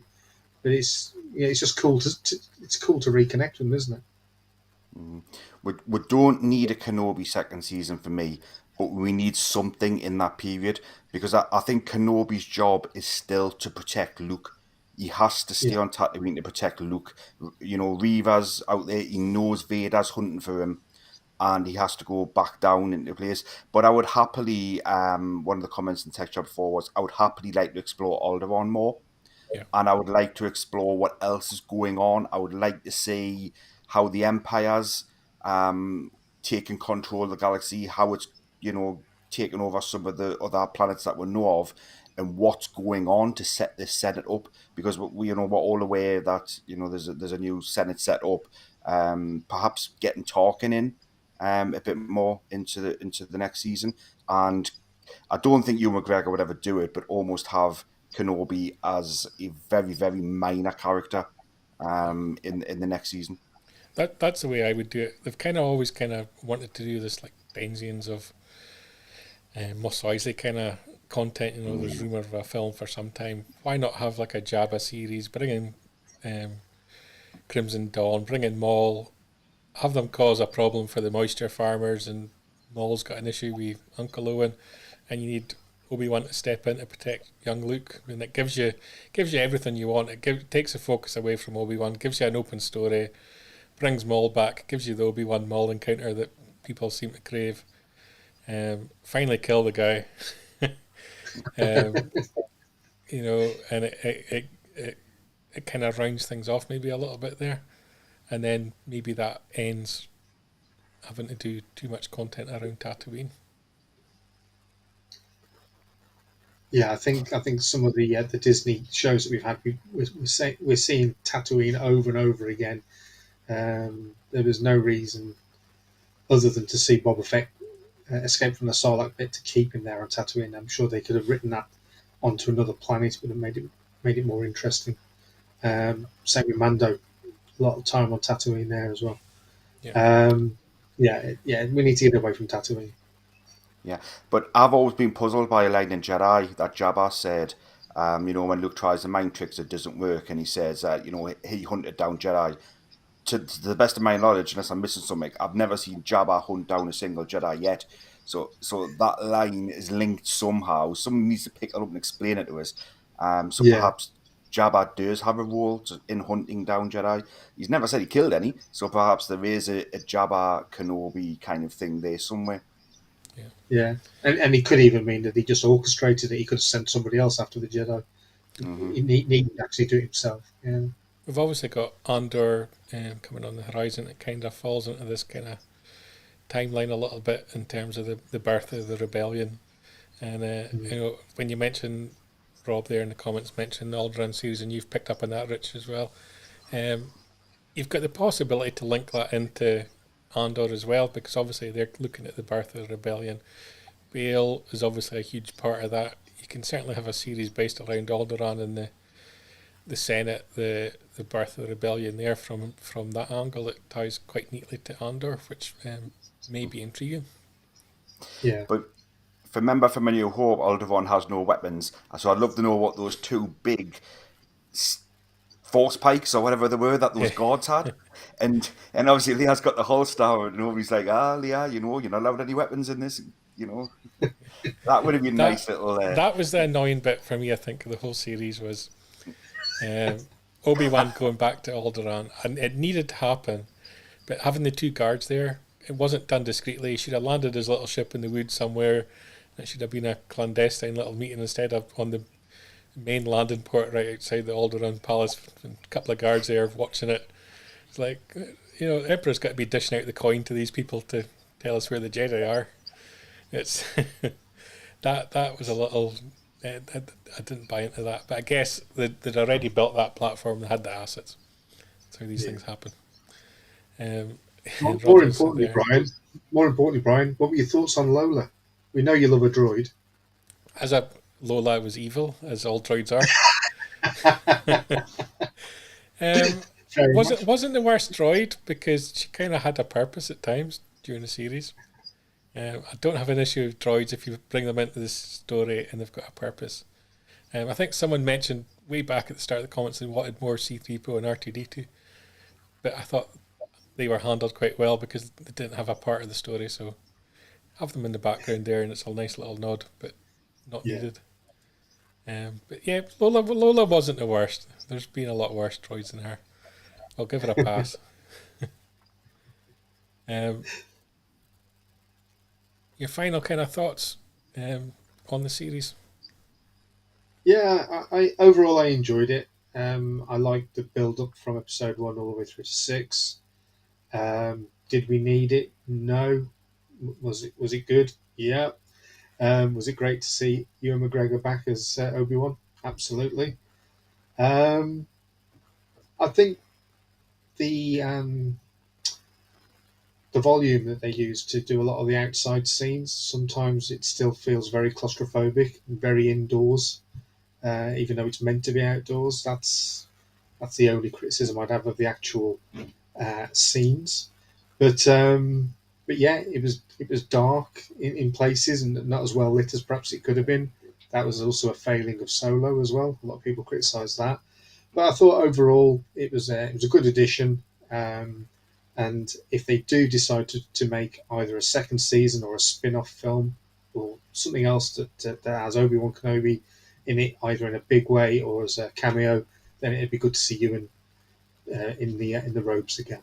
But it's just cool it's cool to reconnect with them, isn't it? We don't need a Kenobi second season for me, but we need something in that period, because I think Kenobi's job is still to protect Luke. He has to stay on Tatooine to protect Luke. Reva's out there. He knows Vader's hunting for him, and he has to go back down into place. But I would happily, one of the comments in the text chat before was, I would happily like to explore Alderaan more. Yeah. And I would like to explore what else is going on. I would like to see how the Empire's taking control of the galaxy, how it's, taken over some of the other planets that we know of, and what's going on to set it up, because we're all aware that there's a new Senate set up. Perhaps getting talking in a bit more into the next season, and I don't think Ewan McGregor would ever do it, but almost have Kenobi as a very, very minor character in the next season. That's the way I would do it. They've kind of always kind of wanted to do this like Deinzians of Mos Eisley kind of content. There's rumour of a film for some time. Why not have like a Jabba series? Bring in Crimson Dawn, bring in Maul, have them cause a problem for the moisture farmers, and Maul's got an issue with Uncle Owen, and you need Obi-Wan to step in to protect young Luke. I mean, it gives you everything you want. It takes the focus away from Obi-Wan, gives you an open story, brings Maul back, gives you the Obi-Wan Maul encounter that people seem to crave. Finally kill the guy. And it kind of rounds things off maybe a little bit there, and then maybe that ends having to do too much content around Tatooine. Yeah, I think some of the Disney shows that we've had, we're seeing Tatooine over and over again. There was no reason other than to see Boba Fett escape from the Sarlacc pit to keep him there on Tatooine. I'm sure they could have written that onto another planet, but have made it more interesting. Same with Mando, a lot of time on Tatooine there as well. Yeah, we need to get away from Tatooine. Yeah, but I've always been puzzled by a line in Jedi that Jabba said, when Luke tries the mind tricks, it doesn't work, and he says, he hunted down Jedi. To the best of my knowledge, unless I'm missing something, I've never seen Jabba hunt down a single Jedi yet. So that line is linked somehow. Someone needs to pick it up and explain it to us. Perhaps Jabba does have a role in hunting down Jedi. He's never said he killed any, so perhaps there is a Jabba Kenobi kind of thing there somewhere. Yeah, and he could even mean that he just orchestrated it. He could have sent somebody else after the Jedi. Mm-hmm. He needn't actually do it himself. Yeah. We've obviously got Andor coming on the horizon. It kind of falls into this kind of timeline a little bit in terms of the birth of the rebellion. And when you mention Rob there in the comments, mention the Alderaan series, and you've picked up on that, Rich, as well. You've got the possibility to link that into Andor as well, because obviously they're looking at the birth of the rebellion. Bail is obviously a huge part of that. You can certainly have a series based around Alderaan and the Senate, the birth of the rebellion there from that angle. It ties quite neatly to Andor, which may be intriguing. Yeah. But remember, from A New Hope, Alderaan has no weapons, so I'd love to know what those two big force pikes or whatever they were that those guards had. And obviously Leah's got the holster, and nobody's like, Leah, you're not allowed any weapons in this, That would have been a nice little... That was the annoying bit for me, I think, of the whole series was Obi-Wan going back to Alderaan, and it needed to happen, but having the two guards there, it wasn't done discreetly. He should have landed his little ship in the woods somewhere. It should have been a clandestine little meeting instead of on the main landing port right outside the Alderaan Palace, and a couple of guards there watching it. It's like, the Emperor's got to be dishing out the coin to these people to tell us where the Jedi are. It's that was a little... I didn't buy into that, but I guess they'd already built that platform and had the assets. That's how these things happen. More importantly, Brian, what were your thoughts on Lola? We know you love a droid. Lola was evil, as all droids are. Wasn't the worst droid, because she kind of had a purpose at times during the series. I don't have an issue with droids if you bring them into this story and they've got a purpose. I think someone mentioned way back at the start of the comments they wanted more C-3PO and R2-D2, but I thought they were handled quite well because they didn't have a part of the story, so have them in the background there and it's a nice little nod, but not needed. But yeah, Lola wasn't the worst. There's been a lot worse droids than her. I'll give it a pass. Your final kind of thoughts on the series? Yeah, I overall I enjoyed it. I liked the build up from episode 1 all the way through to 6. Did we need it? No. Was it good? Yeah. Was it great to see Ewan McGregor back as Obi-Wan? Absolutely. Um, I think the um, the volume that they use to do a lot of the outside scenes, sometimes it still feels very claustrophobic and very indoors, even though it's meant to be outdoors. That's the only criticism I'd have of the actual scenes. But but yeah, it was dark in places and not as well lit as perhaps it could have been. That was also a failing of Solo as well. A lot of people criticised that, but I thought overall it was a good addition. Um, and if they do decide to make either a second season or a spin-off film or something else that has Obi-Wan Kenobi in it, either in a big way or as a cameo, then it'd be good to see you in the robes again.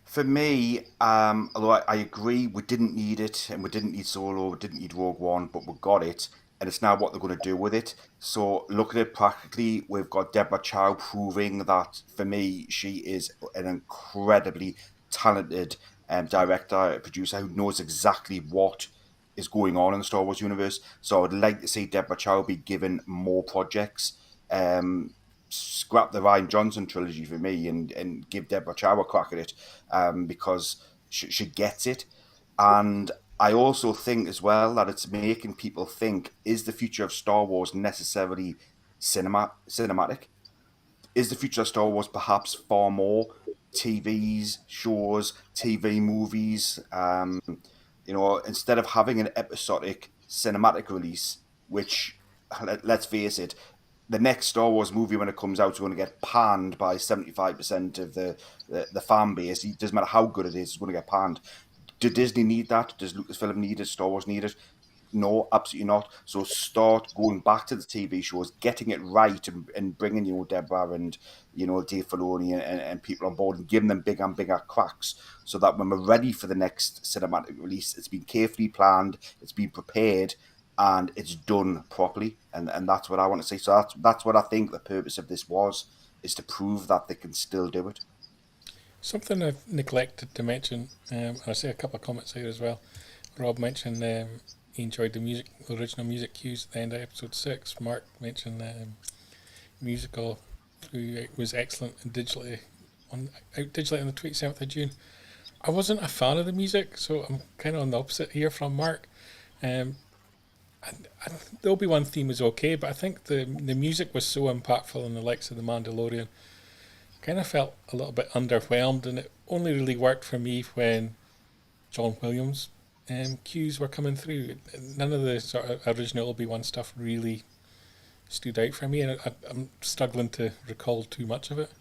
For me, although I agree, we didn't need it, and we didn't need Solo, we didn't need Rogue One, but we got it, and it's now what they're going to do with it. So, looking at it practically, we've got Deborah Chow proving that, for me, she is an incredibly talented director, producer who knows exactly what is going on in the Star Wars universe. So, I would like to see Deborah Chow be given more projects. Scrap the Ryan Johnson trilogy for me and give Deborah Chow a crack at it, because she gets it. And I also think as well that it's making people think, is the future of Star Wars necessarily cinematic? Is the future of Star Wars perhaps far more TVs, shows, TV movies? Instead of having an episodic cinematic release, which, let's face it, the next Star Wars movie when it comes out is going to get panned by 75% of the fan base. It doesn't matter how good it is, it's going to get panned. Do Disney need that? Does Lucasfilm need it? Star Wars need it? No, absolutely not. So start going back to the TV shows, getting it right, and bringing Deborah and Dave Filoni and people on board, and giving them bigger and bigger cracks, so that when we're ready for the next cinematic release, it's been carefully planned, it's been prepared, and it's done properly. And that's what I want to see. So that's what I think the purpose of this was, is to prove that they can still do it. Something I've neglected to mention, I see a couple of comments here as well. Rob mentioned he enjoyed the original music cues at the end of episode 6. Mark mentioned musical was excellent and digitally on the 27th of June. I wasn't a fan of the music, so I'm kind of on the opposite here from Mark. Um, the Obi-Wan theme was okay, but I think the music was so impactful in the likes of The Mandalorian. Kind of felt a little bit underwhelmed, and it only really worked for me when John Williams cues were coming through. None of the sort of original Obi-Wan stuff really stood out for me, and I'm struggling to recall too much of it.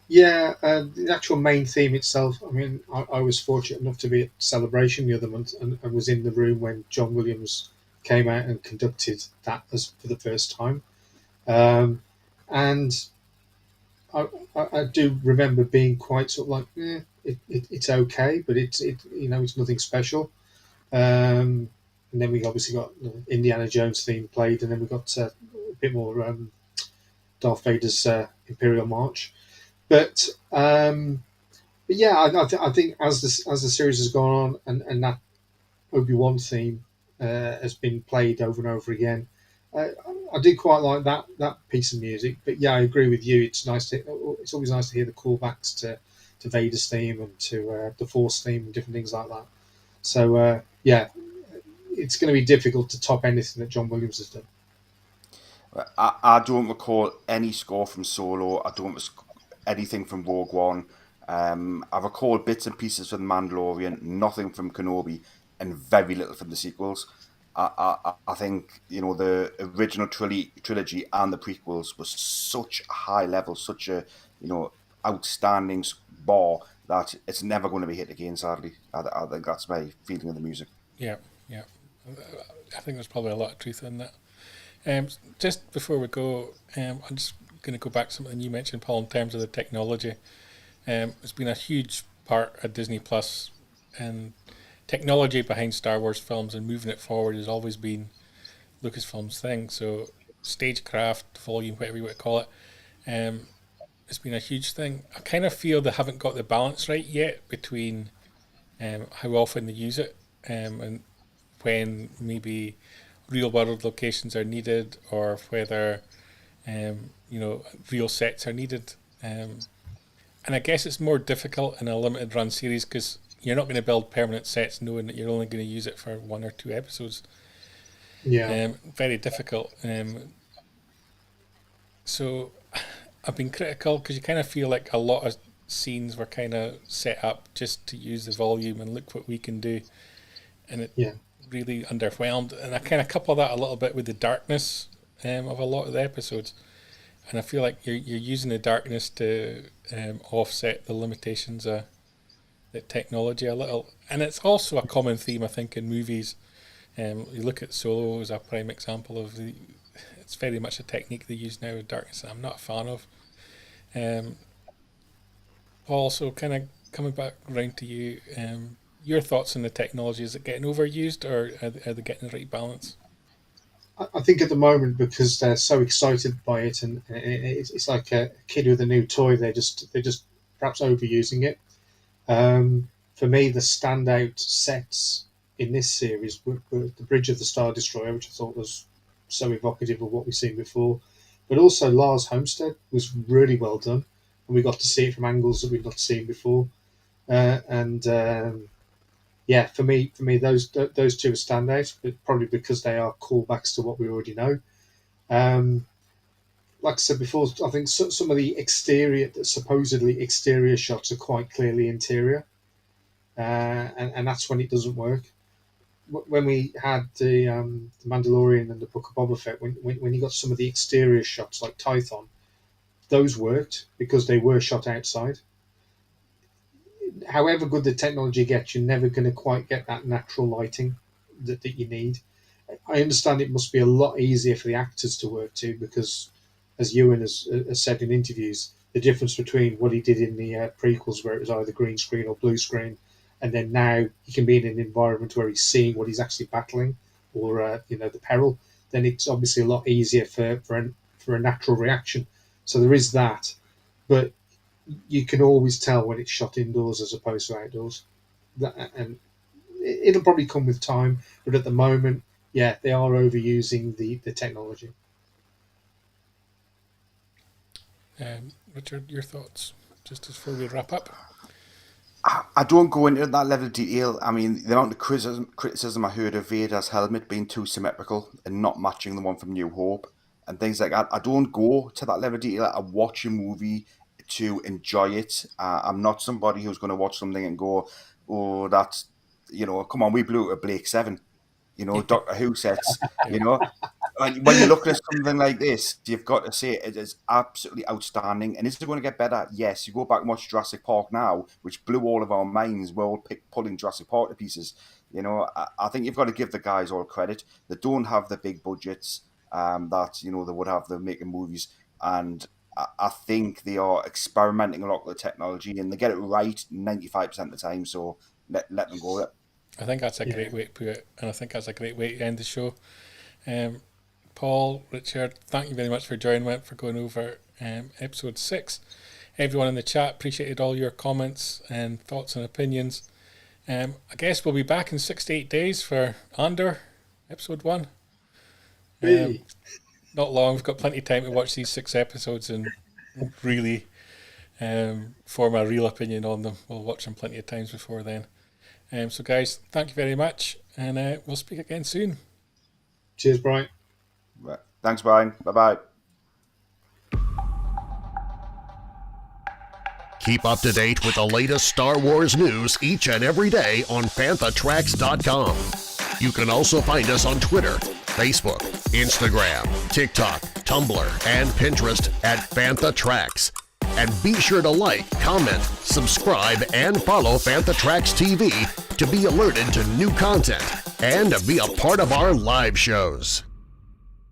Yeah, the actual main theme itself. I mean, I was fortunate enough to be at Celebration the other month and was in the room when John Williams came out and conducted that for the first time. And I do remember being quite sort of like, it's okay, but it's nothing special. And then we obviously got the Indiana Jones theme played, and then we got a bit more Darth Vader's Imperial March. But yeah, I think as the series has gone on and that Obi-Wan theme has been played over and over again, I did quite like that piece of music. But yeah, I agree with you. It's always nice to hear the callbacks to Vader's theme and to the Force theme and different things like that. So yeah, it's going to be difficult to top anything that John Williams has done. I don't recall any score from Solo. I don't anything from Rogue One. I recall bits and pieces from The Mandalorian, nothing from Kenobi, and very little from the sequels. I think the original trilogy and the prequels was such a high level, such a outstanding bar that it's never going to be hit again. Sadly, I think that's my feeling of the music. Yeah. I think there's probably a lot of truth in that. Just before we go, I'm just going to go back to something you mentioned, Paul, in terms of the technology. It's been a huge part of Disney Plus, and technology behind Star Wars films and moving it forward has always been Lucasfilm's thing. So stagecraft, volume, whatever you want to call it, it's been a huge thing. I kind of feel they haven't got the balance right yet between how often they use it, and when maybe real world locations are needed, or whether real sets are needed. And I guess it's more difficult in a limited run series because you're not going to build permanent sets knowing that you're only going to use it for 1 or 2 episodes. Yeah. Very difficult. So I've been critical because you kind of feel like a lot of scenes were kind of set up just to use the volume and look what we can do. And it really underwhelmed. And I kind of couple that a little bit with the darkness of a lot of the episodes. And I feel like you're using the darkness to offset the limitations of the technology a little. And it's also a common theme, I think, in movies. You look at Solo as a prime example of it's very much a technique they use now with darkness that I'm not a fan of. Also, kind of coming back around to you, your thoughts on the technology. Is it getting overused, or are they getting the right balance? I think at the moment, because they're so excited by it, and it's like a kid with a new toy, they're just perhaps overusing it. For me, the standout sets in this series were the Bridge of the Star Destroyer, which I thought was so evocative of what we've seen before, but also Lars Homestead was really well done, and we got to see it from angles that we've not seen before. For me, those two are standout, but probably because they are callbacks to what we already know. Like I said before, I think some of the supposedly exterior shots are quite clearly interior, and that's when it doesn't work. When we had the Mandalorian and the Book of Boba Fett, when you got some of the exterior shots like Tython, those worked because they were shot outside. However good the technology gets, you're never going to quite get that natural lighting that you need. I understand it must be a lot easier for the actors to work to, because, as Ewan has said in interviews, the difference between what he did in the prequels, where it was either green screen or blue screen, and then now he can be in an environment where he's seeing what he's actually battling, or the peril. Then it's obviously a lot easier for a natural reaction. So there is that, but you can always tell when it's shot indoors as opposed to outdoors. And it'll probably come with time, but at the moment, they are overusing the technology. Richard, your thoughts, just before we wrap up? I don't go into that level of detail. I mean, the amount of criticism I heard of Vader's helmet being too symmetrical and not matching the one from New Hope and things like that, I don't go to that level of detail. I watch a movie to enjoy it. I'm not somebody who's going to watch something and go, oh, that's, come on, we blew it at Blake 7, Doctor Who sets, When you look at something like this, you've got to say it is absolutely outstanding. And is it going to get better? Yes. You go back and watch Jurassic Park now, which blew all of our minds. We're all pulling Jurassic Park to pieces. I think you've got to give the guys all credit. They don't have the big budgets that, they would have. They're making movies. And I think they are experimenting a lot with the technology, and they get it right 95% of the time. So let them go with it. I think that's a great way to put it, and I think that's a great way to end the show. Paul, Richard, thank you very much for joining me, for going over episode 6. Everyone in the chat, appreciated all your comments and thoughts and opinions. I guess we'll be back in 6 to 8 days for Andor, episode 1. Not long, we've got plenty of time to watch these 6 episodes and really form a real opinion on them. We'll watch them plenty of times before then. So guys, thank you very much, and we'll speak again soon. Cheers, Brian. Thanks, Brian. Bye-bye. Keep up to date with the latest Star Wars news each and every day on FanthaTracks.com. You can also find us on Twitter, Facebook, Instagram, TikTok, Tumblr, and Pinterest at Fantha Tracks. And be sure to like, comment, subscribe, and follow Fantha Tracks TV to be alerted to new content and to be a part of our live shows.